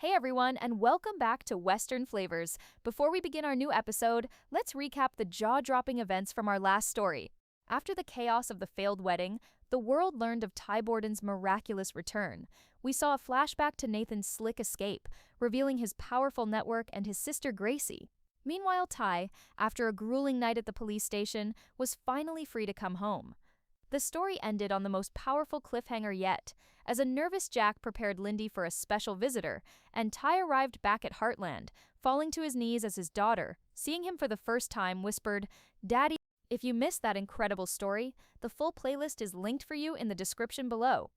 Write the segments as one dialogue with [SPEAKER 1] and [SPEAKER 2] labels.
[SPEAKER 1] Hey everyone, and welcome back to Western Flavors. Before we begin our new episode, let's recap the jaw-dropping events from our last story. After the chaos of the failed wedding, the world learned of Borden's miraculous return. We saw a flashback to Nathan's slick escape, revealing his powerful network and his sister Gracie. Meanwhile, Ty, after a grueling night at the police station, was finally free to come home. The story ended on the most powerful cliffhanger yet, as a nervous Jack prepared Lyndy for a special visitor, and Ty arrived back at Heartland, falling to his knees as his daughter, seeing him for the first time, whispered, "Daddy." If you missed that incredible story, the full playlist is linked for you in the description below.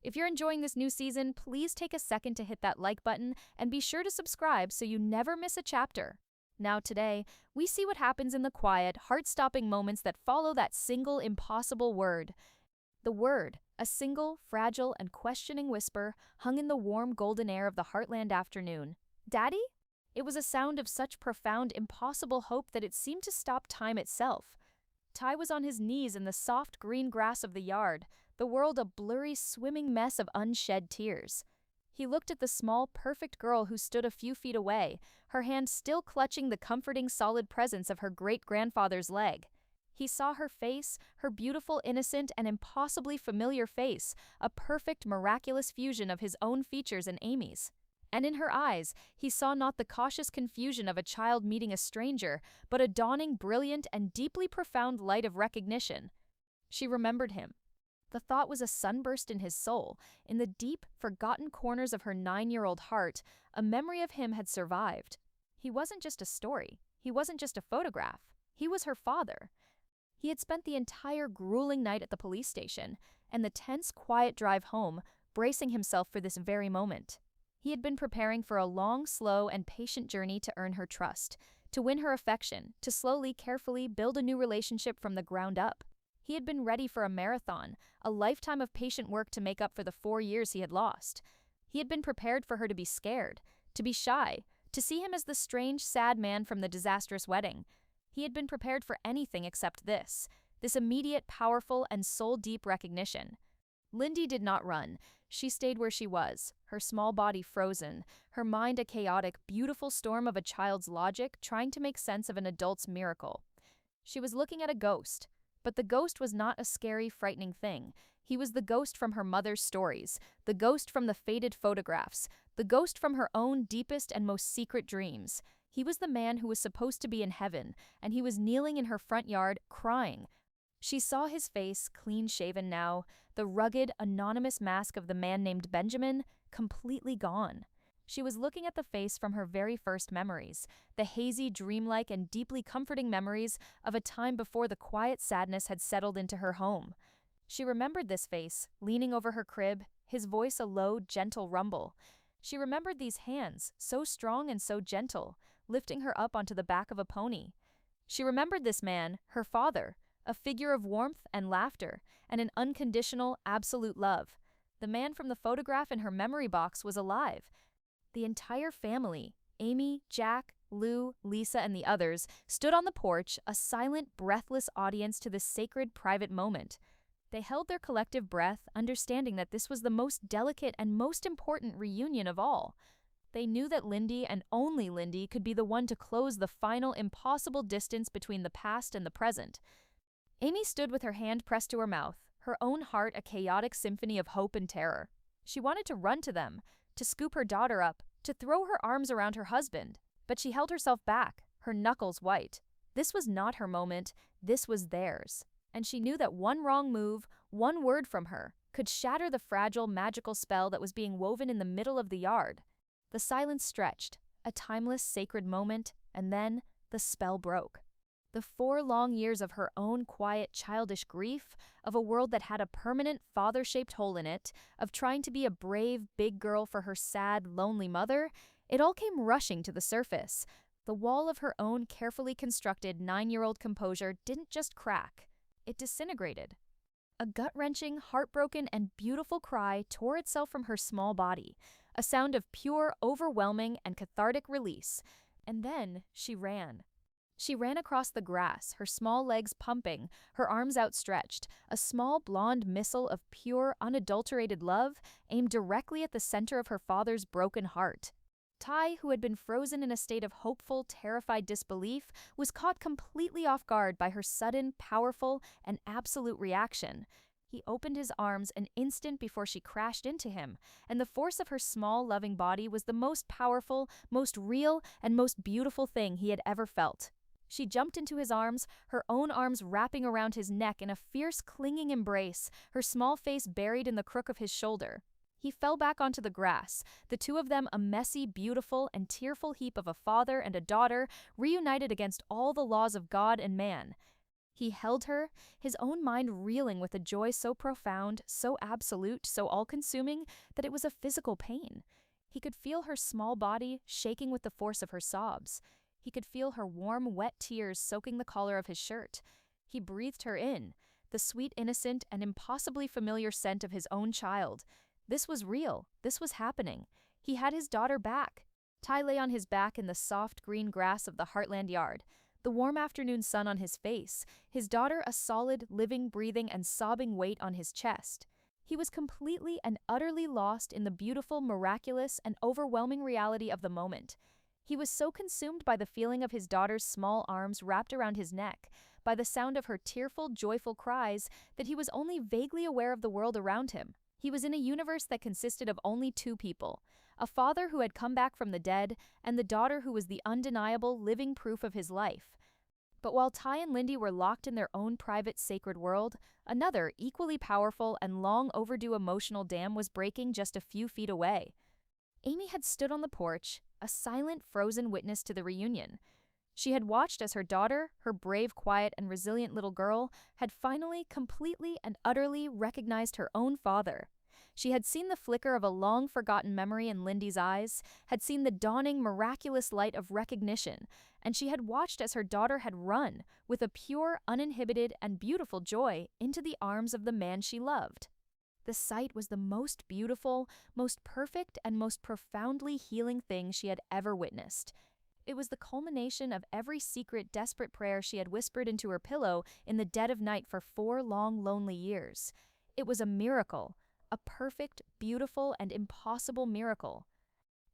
[SPEAKER 1] If you're enjoying this new season, please take a second to hit that like button and be sure to subscribe so you never miss a chapter. Now today, we see what happens in the quiet, heart-stopping moments that follow that single impossible word. The word, a single, fragile, and questioning whisper, hung in the warm golden air of the Heartland afternoon. "Daddy?" It was a sound of such profound, impossible hope that it seemed to stop time itself. Ty was on his knees in the soft green grass of the yard, the world a blurry, swimming mess of unshed tears. He looked at the small, perfect girl who stood a few feet away, her hand still clutching the comforting, solid presence of her great-grandfather's leg. He saw her face, her beautiful, innocent, and impossibly familiar face, a perfect, miraculous fusion of his own features and Amy's. And in her eyes, he saw not the cautious confusion of a child meeting a stranger, but a dawning, brilliant, and deeply profound light of recognition. She remembered him. The thought was a sunburst in his soul. In the deep, forgotten corners of her 9-year-old heart, a memory of him had survived. He wasn't just a story. He wasn't just a photograph. He was her father. He had spent the entire grueling night at the police station, and the tense, quiet drive home, bracing himself for this very moment. He had been preparing for a long, slow, and patient journey to earn her trust, to win her affection, to slowly, carefully build a new relationship from the ground up. He had been ready for a marathon, a lifetime of patient work to make up for the 4 years he had lost. He had been prepared for her to be scared, to be shy, to see him as the strange, sad man from the disastrous wedding. He had been prepared for anything except this immediate, powerful, and soul-deep recognition. Lyndy did not run. She stayed where she was, her small body frozen, her mind a chaotic, beautiful storm of a child's logic trying to make sense of an adult's miracle. She was looking at a ghost. But the ghost was not a scary, frightening thing. He was the ghost from her mother's stories, the ghost from the faded photographs, the ghost from her own deepest and most secret dreams. He was the man who was supposed to be in heaven, and he was kneeling in her front yard, crying. She saw his face, clean-shaven now, the rugged, anonymous mask of the man named Benjamin, completely gone. She was looking at the face from her very first memories, the hazy, dreamlike, and deeply comforting memories of a time before the quiet sadness had settled into her home. She remembered this face, leaning over her crib, his voice a low, gentle rumble. She remembered these hands, so strong and so gentle, lifting her up onto the back of a pony. She remembered this man, her father, a figure of warmth and laughter, and an unconditional, absolute love. The man from the photograph in her memory box was alive. The entire family, Amy, Jack, Lou, Lisa, and the others, stood on the porch, a silent, breathless audience to this sacred, private moment. They held their collective breath, understanding that this was the most delicate and most important reunion of all. They knew that Lyndy, and only Lyndy, could be the one to close the final, impossible distance between the past and the present. Amy stood with her hand pressed to her mouth, her own heart a chaotic symphony of hope and terror. She wanted to run to them, to scoop her daughter up, to throw her arms around her husband, but she held herself back, her knuckles white. This was not her moment, this was theirs. And she knew that one wrong move, one word from her, could shatter the fragile, magical spell that was being woven in the middle of the yard. The silence stretched, a timeless, sacred moment, and then the spell broke. The 4 long years of her own quiet, childish grief, of a world that had a permanent, father-shaped hole in it, of trying to be a brave, big girl for her sad, lonely mother, it all came rushing to the surface. The wall of her own carefully constructed 9-year-old composure didn't just crack, it disintegrated. A gut-wrenching, heartbroken, and beautiful cry tore itself from her small body, a sound of pure, overwhelming, and cathartic release. And then she ran. She ran across the grass, her small legs pumping, her arms outstretched, a small blonde missile of pure, unadulterated love aimed directly at the center of her father's broken heart. Tai, who had been frozen in a state of hopeful, terrified disbelief, was caught completely off guard by her sudden, powerful, and absolute reaction. He opened his arms an instant before she crashed into him, and the force of her small, loving body was the most powerful, most real, and most beautiful thing he had ever felt. She jumped into his arms, her own arms wrapping around his neck in a fierce, clinging embrace, her small face buried in the crook of his shoulder. He fell back onto the grass, the two of them a messy, beautiful, and tearful heap of a father and a daughter, reunited against all the laws of God and man. He held her, his own mind reeling with a joy so profound, so absolute, so all-consuming, that it was a physical pain. He could feel her small body shaking with the force of her sobs. He could feel her warm, wet tears soaking the collar of his shirt. He breathed her in, the sweet, innocent, and impossibly familiar scent of his own child. This was real. This was happening. He had his daughter back. Tai lay on his back in the soft green grass of the Heartland yard, the warm afternoon sun on his face, his daughter a solid, living, breathing, and sobbing weight on his chest. He was completely and utterly lost in the beautiful, miraculous, and overwhelming reality of the moment. He was so consumed by the feeling of his daughter's small arms wrapped around his neck, by the sound of her tearful, joyful cries, that he was only vaguely aware of the world around him. He was in a universe that consisted of only two people, a father who had come back from the dead, and the daughter who was the undeniable, living proof of his life. But while Tai and Lyndy were locked in their own private, sacred world, another, equally powerful and long overdue emotional dam was breaking just a few feet away. Amy had stood on the porch, a silent, frozen witness to the reunion. She had watched as her daughter, her brave, quiet, and resilient little girl, had finally, completely, and utterly recognized her own father. She had seen the flicker of a long-forgotten memory in Lyndy's eyes, had seen the dawning, miraculous light of recognition, and she had watched as her daughter had run, with a pure, uninhibited, and beautiful joy, into the arms of the man she loved. The sight was the most beautiful, most perfect, and most profoundly healing thing she had ever witnessed. It was the culmination of every secret, desperate prayer she had whispered into her pillow in the dead of night for 4 long, lonely years. It was a miracle, a perfect, beautiful, and impossible miracle.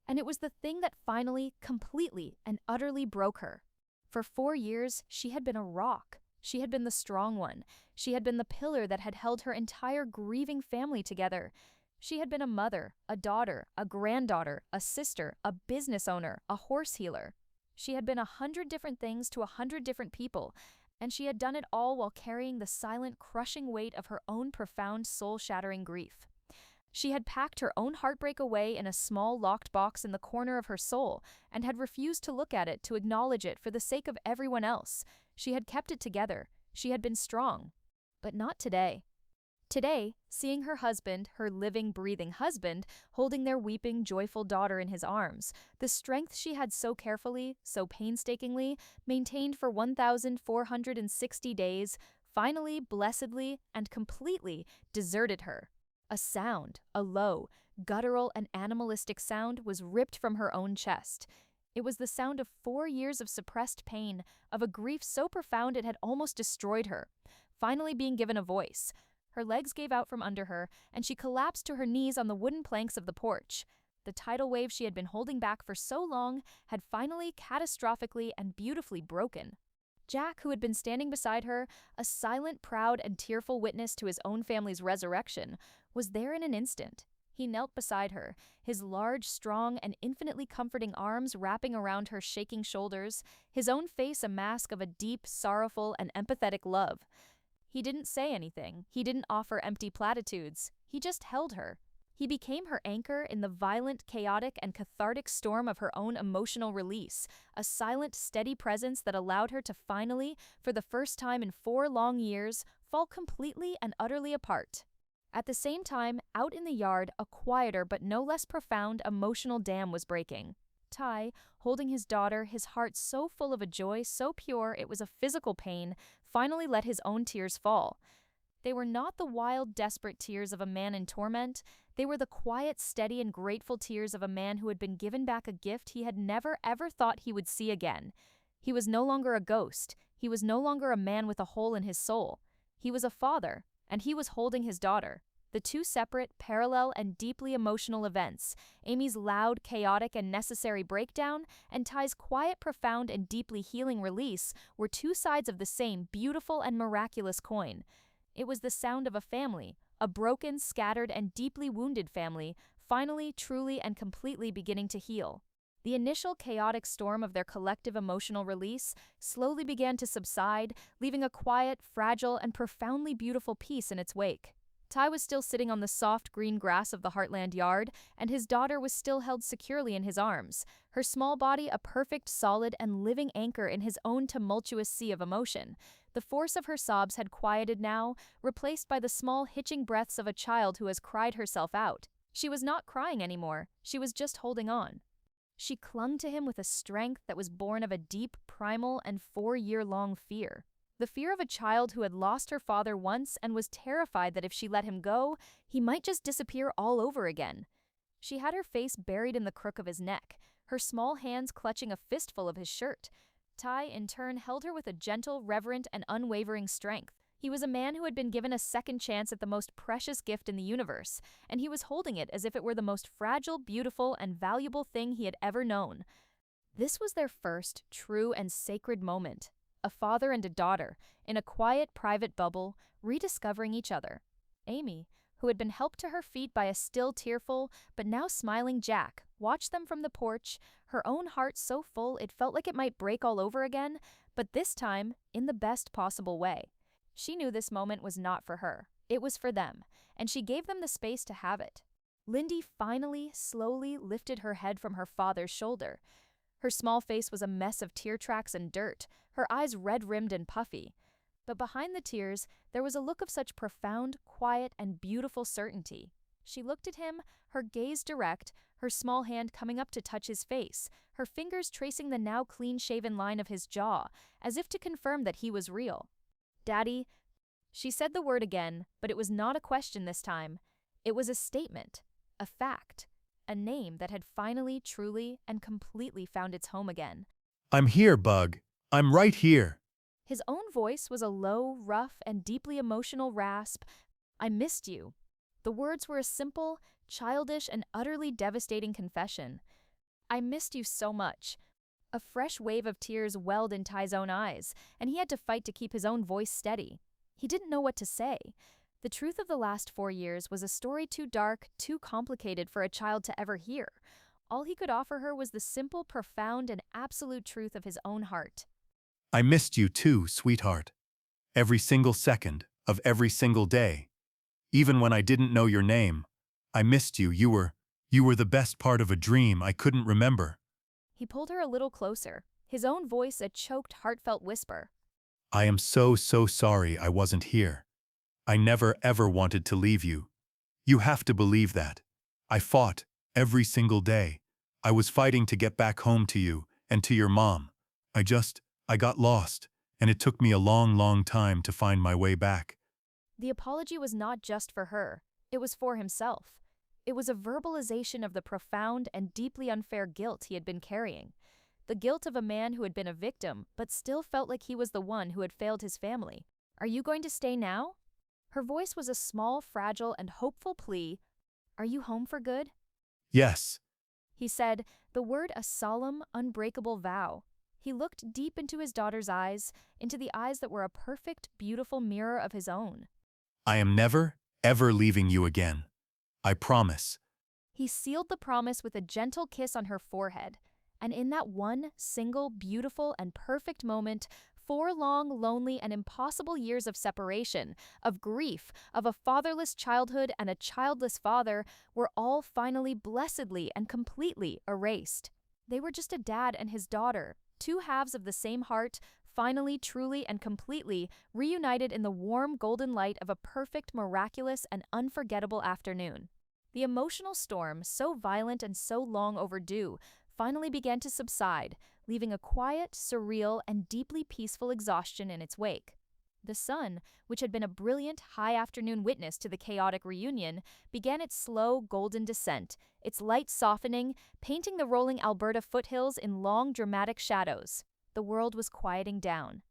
[SPEAKER 1] And it was the thing that finally, completely, and utterly broke her. For 4 years, she had been a rock. She had been the strong one. She had been the pillar that had held her entire grieving family together. She had been a mother, a daughter, a granddaughter, a sister, a business owner, a horse healer. She had been 100 different things to 100 different people, and she had done it all while carrying the silent, crushing weight of her own profound, soul-shattering grief. She had packed her own heartbreak away in a small, locked box in the corner of her soul, and had refused to look at it, to acknowledge it, for the sake of everyone else. She had kept it together. She had been strong. But not today. Today, seeing her husband, her living, breathing husband, holding their weeping, joyful daughter in his arms, the strength she had so carefully, so painstakingly, maintained for 1,460 days, finally, blessedly, and completely deserted her. A sound, a low, guttural, and animalistic sound, was ripped from her own chest. It was the sound of 4 years of suppressed pain, of a grief so profound it had almost destroyed her, finally being given a voice. Her legs gave out from under her, and she collapsed to her knees on the wooden planks of the porch. The tidal wave she had been holding back for so long had finally, catastrophically, and beautifully broken. Jack, who had been standing beside her, a silent, proud, and tearful witness to his own family's resurrection, was there in an instant. He knelt beside her, his large, strong, and infinitely comforting arms wrapping around her shaking shoulders, his own face a mask of a deep, sorrowful, and empathetic love. He didn't say anything. He didn't offer empty platitudes. He just held her. He became her anchor in the violent, chaotic, and cathartic storm of her own emotional release, a silent, steady presence that allowed her to finally, for the first time in 4 long years, fall completely and utterly apart. At the same time, out in the yard, a quieter but no less profound emotional dam was breaking. Tai, holding his daughter, his heart so full of a joy so pure it was a physical pain, finally let his own tears fall. They were not the wild, desperate tears of a man in torment. They were the quiet, steady, and grateful tears of a man who had been given back a gift he had never, ever thought he would see again. He was no longer a ghost. He was no longer a man with a hole in his soul. He was a father, and he was holding his daughter. The two separate, parallel, and deeply emotional events, Amy's loud, chaotic, and necessary breakdown, and Ty's quiet, profound, and deeply healing release, were two sides of the same beautiful and miraculous coin. It was the sound of a family, a broken, scattered, and deeply wounded family, finally, truly, and completely beginning to heal. The initial chaotic storm of their collective emotional release slowly began to subside, leaving a quiet, fragile, and profoundly beautiful peace in its wake. Ty was still sitting on the soft green grass of the Heartland yard, and his daughter was still held securely in his arms, her small body a perfect, solid, and living anchor in his own tumultuous sea of emotion. The force of her sobs had quieted now, replaced by the small, hitching breaths of a child who has cried herself out. She was not crying anymore, she was just holding on. She clung to him with a strength that was born of a deep, primal, and 4-year-long fear. The fear of a child who had lost her father once and was terrified that if she let him go, he might just disappear all over again. She had her face buried in the crook of his neck, her small hands clutching a fistful of his shirt. Ty, in turn, held her with a gentle, reverent, and unwavering strength. He was a man who had been given a second chance at the most precious gift in the universe, and he was holding it as if it were the most fragile, beautiful, and valuable thing he had ever known. This was their first, true, and sacred moment. A father and a daughter, in a quiet, private bubble, rediscovering each other. Amy, who had been helped to her feet by a still tearful, but now smiling Jack, watched them from the porch, her own heart so full it felt like it might break all over again, but this time, in the best possible way. She knew this moment was not for her. It was for them, and she gave them the space to have it. Lyndy finally, slowly lifted her head from her father's shoulder. Her small face was a mess of tear tracks and dirt, her eyes red-rimmed and puffy. But behind the tears, there was a look of such profound, quiet, and beautiful certainty. She looked at him, her gaze direct, her small hand coming up to touch his face, her fingers tracing the now clean-shaven line of his jaw, as if to confirm that he was real. "Daddy," she said the word again, but it was not a question this time. It was a statement, a fact. A name that had finally, truly, and completely found its home again.
[SPEAKER 2] "I'm here, Bug. I'm right here."
[SPEAKER 1] His own voice was a low, rough, and deeply emotional rasp. "I missed you." The words were a simple, childish, and utterly devastating confession. "I missed you so much." A fresh wave of tears welled in Ty's own eyes, and he had to fight to keep his own voice steady. He didn't know what to say. The truth of the last 4 years was a story too dark, too complicated for a child to ever hear. All he could offer her was the simple, profound, and absolute truth of his own heart.
[SPEAKER 2] "I missed you too, sweetheart. Every single second of every single day. Even when I didn't know your name, I missed you. You were the best part of a dream I couldn't remember."
[SPEAKER 1] He pulled her a little closer, his own voice a choked, heartfelt whisper.
[SPEAKER 2] "I am so sorry I wasn't here. I never ever wanted to leave you. You have to believe that. I fought every single day. I was fighting to get back home to you and to your mom. I got lost, and it took me a long time to find my way back."
[SPEAKER 1] The apology was not just for her. It was for himself. It was a verbalization of the profound and deeply unfair guilt he had been carrying. The guilt of a man who had been a victim, but still felt like he was the one who had failed his family. "Are you going to stay now?" Her voice was a small, fragile, and hopeful plea. "Are you home for good?"
[SPEAKER 2] "Yes."
[SPEAKER 1] He said, the word a solemn, unbreakable vow. He looked deep into his daughter's eyes, into the eyes that were a perfect, beautiful mirror of his own.
[SPEAKER 2] "I am never, ever leaving you again. I promise."
[SPEAKER 1] He sealed the promise with a gentle kiss on her forehead. And in that one, single, beautiful, and perfect moment, 4 long, lonely, and impossible years of separation, of grief, of a fatherless childhood and a childless father, were all finally, blessedly, and completely erased. They were just a dad and his daughter, 2 halves of the same heart, finally, truly, and completely reunited in the warm, golden light of a perfect, miraculous, and unforgettable afternoon. The emotional storm, so violent and so long overdue, finally began to subside, leaving a quiet, surreal, and deeply peaceful exhaustion in its wake. The sun, which had been a brilliant, high-afternoon witness to the chaotic reunion, began its slow, golden descent, its light softening, painting the rolling Alberta foothills in long, dramatic shadows. The world was quieting down.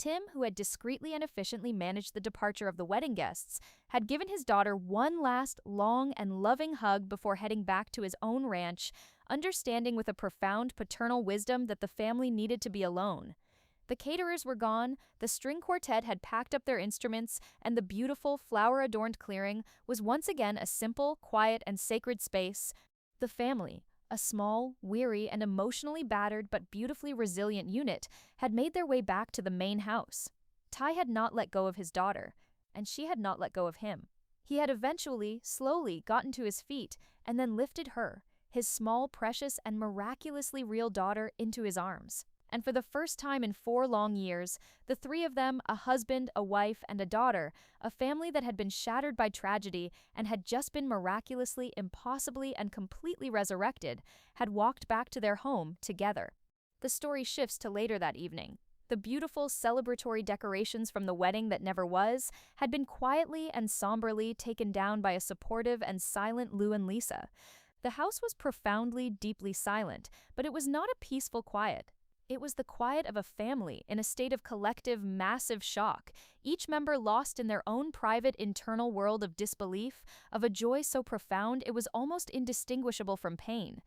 [SPEAKER 1] Tim, who had discreetly and efficiently managed the departure of the wedding guests, had given his daughter one last long and loving hug before heading back to his own ranch, understanding with a profound paternal wisdom that the family needed to be alone. The caterers were gone, the string quartet had packed up their instruments, and the beautiful, flower-adorned clearing was once again a simple, quiet, and sacred space. The family, a small, weary, and emotionally battered but beautifully resilient unit, had made their way back to the main house. Ty had not let go of his daughter, and she had not let go of him. He had eventually, slowly, gotten to his feet, and then lifted her, his small, precious, and miraculously real daughter, into his arms. And for the first time in 4 long years, the three of them, a husband, a wife, and a daughter, a family that had been shattered by tragedy and had just been miraculously, impossibly, and completely resurrected, had walked back to their home together. The story shifts to later that evening. The beautiful celebratory decorations from the wedding that never was had been quietly and somberly taken down by a supportive and silent Lou and Lisa. The house was profoundly, deeply silent, but it was not a peaceful quiet. It was the quiet of a family in a state of collective, massive shock, each member lost in their own private internal world of disbelief, of a joy so profound it was almost indistinguishable from pain.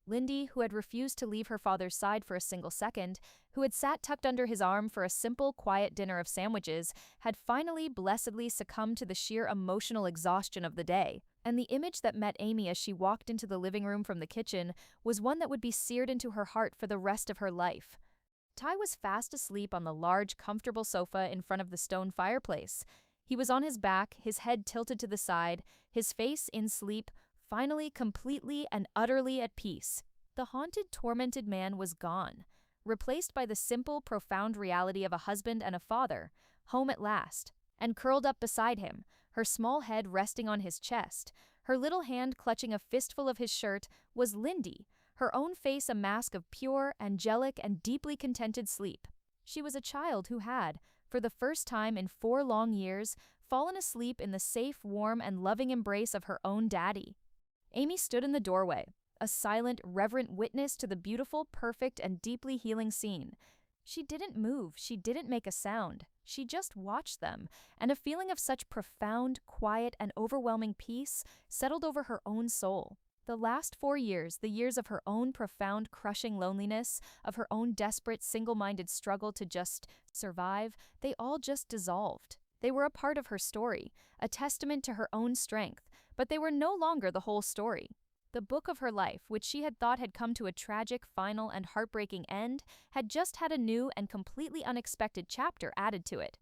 [SPEAKER 1] Lyndy, who had refused to leave her father's side for a single second, who had sat tucked under his arm for a simple, quiet dinner of sandwiches, had finally blessedly succumbed to the sheer emotional exhaustion of the day. And the image that met Amy as she walked into the living room from the kitchen was one that would be seared into her heart for the rest of her life. Ty was fast asleep on the large, comfortable sofa in front of the stone fireplace. He was on his back, his head tilted to the side, his face in sleep, finally completely and utterly at peace. The haunted, tormented man was gone, replaced by the simple, profound reality of a husband and a father, home at last, and curled up beside him, her small head resting on his chest, her little hand clutching a fistful of his shirt, was Lyndy, her own face a mask of pure, angelic, and deeply contented sleep. She was a child who had, for the first time in 4 long years, fallen asleep in the safe, warm, and loving embrace of her own daddy. Amy stood in the doorway, a silent, reverent witness to the beautiful, perfect, and deeply healing scene. She didn't move, she didn't make a sound. She just watched them, and a feeling of such profound, quiet, and overwhelming peace settled over her own soul. The last 4 years, the years of her own profound, crushing loneliness, of her own desperate, single-minded struggle to just survive, they all just dissolved. They were a part of her story, a testament to her own strength, but they were no longer the whole story. The book of her life, which she had thought had come to a tragic, final, and heartbreaking end, had just had a new and completely unexpected chapter added to it.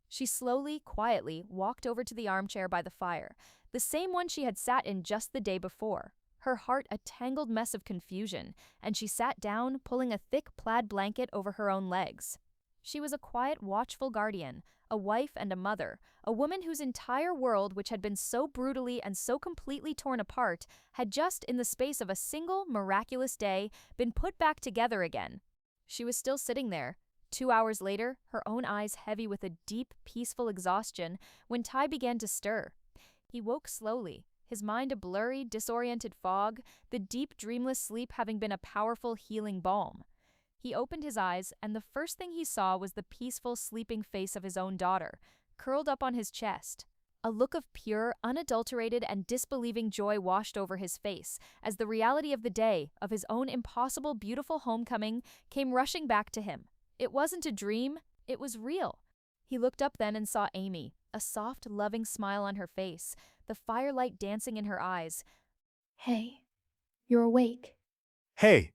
[SPEAKER 1] She slowly, quietly walked over to the armchair by the fire, the same one she had sat in just the day before, her heart a tangled mess of confusion, and she sat down, pulling a thick plaid blanket over her own legs. She was a quiet, watchful guardian, a wife and a mother, a woman whose entire world, which had been so brutally and so completely torn apart, had just, in the space of a single, miraculous day, been put back together again. She was still sitting there, 2 hours later, her own eyes heavy with a deep, peaceful exhaustion, when Ty began to stir. He woke slowly, his mind a blurry, disoriented fog, the deep, dreamless sleep having been a powerful, healing balm. He opened his eyes, and the first thing he saw was the peaceful, sleeping face of his own daughter, curled up on his chest. A look of pure, unadulterated, and disbelieving joy washed over his face, as the reality of the day, of his own impossible, beautiful homecoming, came rushing back to him. It wasn't a dream, it was real. He looked up then and saw Amy, a soft, loving smile on her face, the firelight dancing in her eyes.
[SPEAKER 3] Hey, you're awake.
[SPEAKER 2] Hey!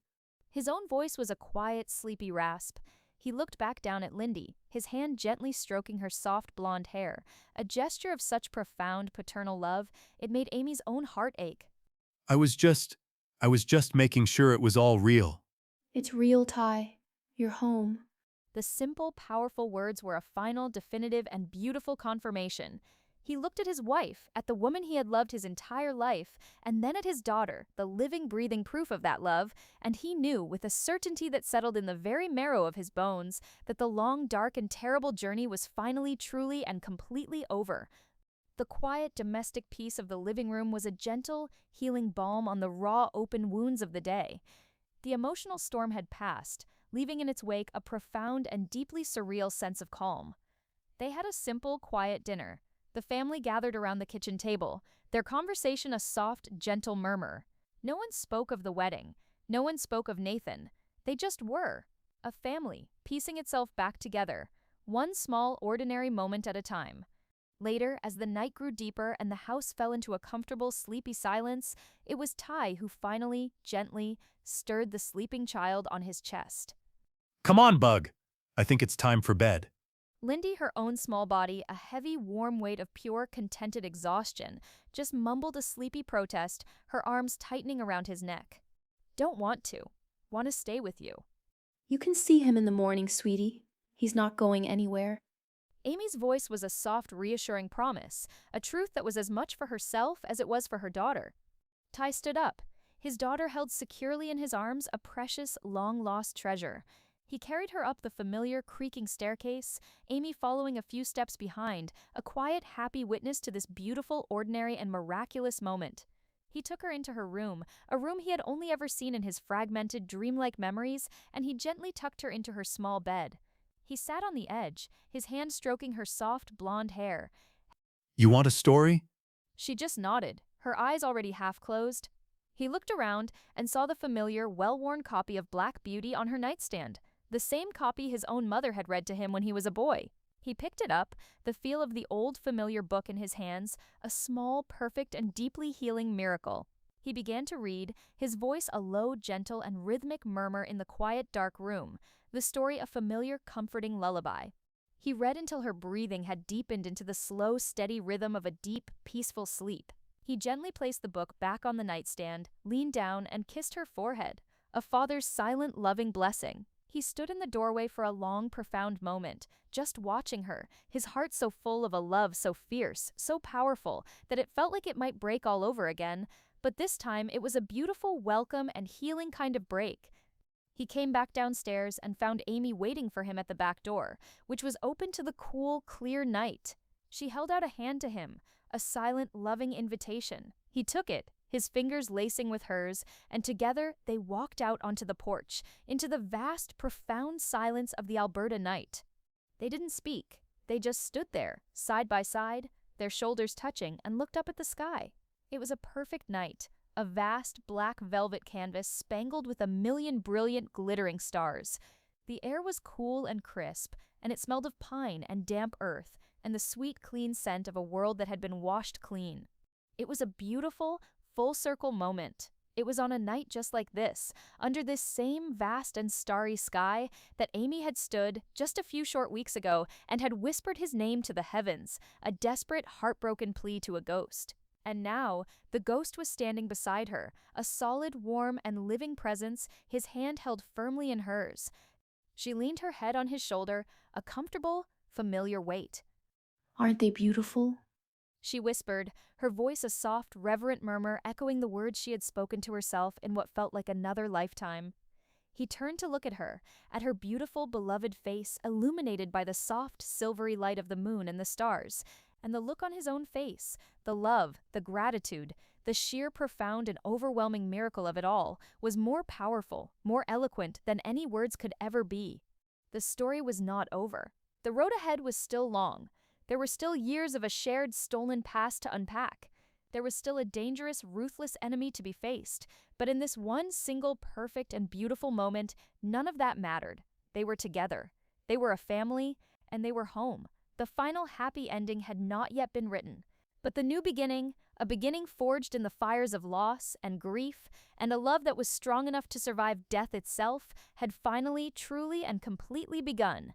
[SPEAKER 1] His own voice was a quiet, sleepy rasp. He looked back down at Lyndy, his hand gently stroking her soft blonde hair, a gesture of such profound paternal love, it made Amy's own heart ache.
[SPEAKER 2] I was just making sure it was all real.
[SPEAKER 3] It's real, Ty. You're home.
[SPEAKER 1] The simple, powerful words were a final, definitive, and beautiful confirmation. He looked at his wife, at the woman he had loved his entire life, and then at his daughter, the living, breathing proof of that love, and he knew, with a certainty that settled in the very marrow of his bones, that the long, dark, and terrible journey was finally, truly, and completely over. The quiet, domestic peace of the living room was a gentle, healing balm on the raw, open wounds of the day. The emotional storm had passed, leaving in its wake a profound and deeply surreal sense of calm. They had a simple, quiet dinner. The family gathered around the kitchen table, their conversation a soft, gentle murmur. No one spoke of the wedding. No one spoke of Nathan. They just were. A family, piecing itself back together, one small, ordinary moment at a time. Later, as the night grew deeper and the house fell into a comfortable, sleepy silence, it was Ty who finally, gently, stirred the sleeping child on his chest.
[SPEAKER 2] Come on, Bug. I think it's time for bed.
[SPEAKER 1] Lyndy, her own small body, a heavy, warm weight of pure, contented exhaustion, just mumbled a sleepy protest, her arms tightening around his neck. Don't want to. Want to stay with you.
[SPEAKER 3] You can see him in the morning, sweetie. He's not going anywhere.
[SPEAKER 1] Amy's voice was a soft, reassuring promise, a truth that was as much for herself as it was for her daughter. Ty stood up. His daughter held securely in his arms a precious, long-lost treasure. He carried her up the familiar, creaking staircase, Amy following a few steps behind, a quiet, happy witness to this beautiful, ordinary, and miraculous moment. He took her into her room, a room he had only ever seen in his fragmented, dreamlike memories, and he gently tucked her into her small bed. He sat on the edge, his hand stroking her soft, blonde hair.
[SPEAKER 2] You want a story?
[SPEAKER 1] She just nodded, her eyes already half closed. He looked around and saw the familiar, well-worn copy of Black Beauty on her nightstand, the same copy his own mother had read to him when he was a boy. He picked it up, the feel of the old, familiar book in his hands, a small, perfect, and deeply healing miracle. He began to read, his voice a low, gentle, and rhythmic murmur in the quiet, dark room, the story a familiar, comforting lullaby. He read until her breathing had deepened into the slow, steady rhythm of a deep, peaceful sleep. He gently placed the book back on the nightstand, leaned down, and kissed her forehead, a father's silent, loving blessing. He stood in the doorway for a long, profound moment, just watching her, his heart so full of a love so fierce, so powerful, that it felt like it might break all over again, but this time it was a beautiful, welcome, and healing kind of break. He came back downstairs and found Amy waiting for him at the back door, which was open to the cool, clear night. She held out a hand to him, a silent, loving invitation. He took it, his fingers lacing with hers, and together they walked out onto the porch, into the vast, profound silence of the Alberta night. They didn't speak. They just stood there, side by side, their shoulders touching, and looked up at the sky. It was a perfect night, a vast black velvet canvas spangled with a million brilliant glittering stars. The air was cool and crisp, and it smelled of pine and damp earth, and the sweet, clean scent of a world that had been washed clean. It was a beautiful, full-circle moment. It was on a night just like this, under this same vast and starry sky, that Amy had stood just a few short weeks ago and had whispered his name to the heavens, a desperate, heartbroken plea to a ghost. And now, the ghost was standing beside her, a solid, warm, and living presence, his hand held firmly in hers. She leaned her head on his shoulder, a comfortable, familiar weight.
[SPEAKER 3] Aren't they beautiful?
[SPEAKER 1] She whispered, her voice a soft, reverent murmur echoing the words she had spoken to herself in what felt like another lifetime. He turned to look at her beautiful, beloved face illuminated by the soft, silvery light of the moon and the stars, and the look on his own face, the love, the gratitude, the sheer profound and overwhelming miracle of it all, was more powerful, more eloquent than any words could ever be. The story was not over. The road ahead was still long. There were still years of a shared, stolen past to unpack. There was still a dangerous, ruthless enemy to be faced. But in this one single, perfect, and beautiful moment, none of that mattered. They were together. They were a family, and they were home. The final happy ending had not yet been written. But the new beginning, a beginning forged in the fires of loss and grief, and a love that was strong enough to survive death itself, had finally, truly, and completely begun.